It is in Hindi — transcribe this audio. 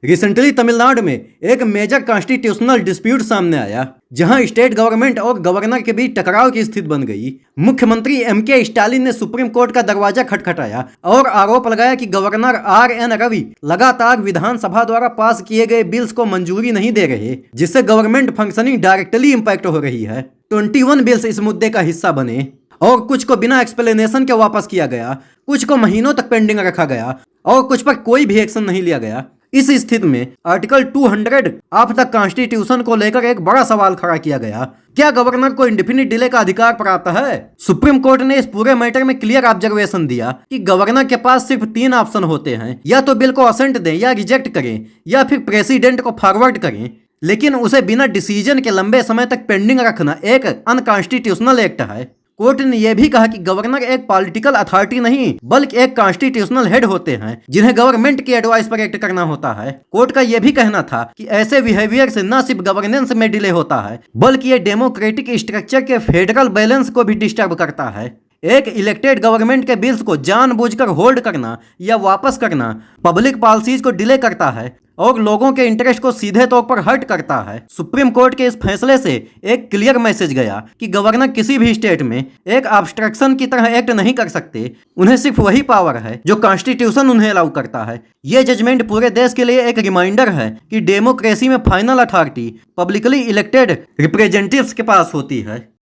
रिसेंटली तमिलनाडु में एक मेजर कॉन्स्टिट्यूशनल डिस्प्यूट सामने आया, जहां स्टेट गवर्नमेंट और गवर्नर के बीच टकराव की स्थिति बन गई। मुख्यमंत्री एमके स्टालिन ने सुप्रीम कोर्ट का दरवाजा खटखटाया और आरोप लगाया कि गवर्नर आर.एन. रवि लगातार विधानसभा द्वारा पास किए गए बिल्स को मंजूरी नहीं दे रहे, जिससे गवर्नमेंट फंक्शनिंग डायरेक्टली इंपैक्ट हो रही है। 21 बिल्स इस मुद्दे का हिस्सा बने और कुछ को बिना एक्सप्लेनेशन के वापस किया गया, कुछ को महीनों तक पेंडिंग रखा गया और कुछ पर कोई भी एक्शन नहीं लिया गया। इस स्थिति में आर्टिकल 200 ऑफ द कॉन्स्टिट्यूशन को लेकर एक बड़ा सवाल खड़ा किया गया। क्या गवर्नर को इंडेफिनिट डिले का अधिकार प्राप्त है? सुप्रीम कोर्ट ने इस पूरे मैटर में क्लियर ऑब्जर्वेशन दिया कि गवर्नर के पास सिर्फ 3 ऑप्शन होते हैं, या तो बिल को असेंट दें या रिजेक्ट करें या फिर प्रेसिडेंट को फॉरवर्ड करें, लेकिन उसे बिना डिसीजन के लंबे समय तक पेंडिंग रखना एक अनकॉन्स्टिट्यूशनल एक्ट है। कोर्ट ने यह भी कहा कि गवर्नर एक पॉलिटिकल अथॉरिटी नहीं बल्कि एक कॉन्स्टिट्यूशनल हेड होते हैं, जिन्हें गवर्नमेंट की एडवाइस पर एक्ट करना होता है। कोर्ट का यह भी कहना था कि ऐसे बिहेवियर से न सिर्फ गवर्नेंस में डिले होता है, बल्कि ये डेमोक्रेटिक स्ट्रक्चर के फेडरल बैलेंस को भी डिस्टर्ब करता है। एक इलेक्टेड गवर्नमेंट के बिल्स को जानबूझकर होल्ड करना या वापस करना पब्लिक पॉलिसीज को डिले करता है और लोगों के इंटरेस्ट को सीधे तौर पर हर्ट करता है। सुप्रीम कोर्ट के इस फैसले से एक क्लियर मैसेज गया कि गवर्नर किसी भी स्टेट में एक ऑब्स्ट्रक्शन की तरह एक्ट नहीं कर सकते। उन्हें सिर्फ वही पावर है जो कॉन्स्टिट्यूशन उन्हें अलाउ करता है। ये जजमेंट पूरे देश के लिए एक रिमाइंडर है कि डेमोक्रेसी में final authority publicly elected representatives के पास होती है।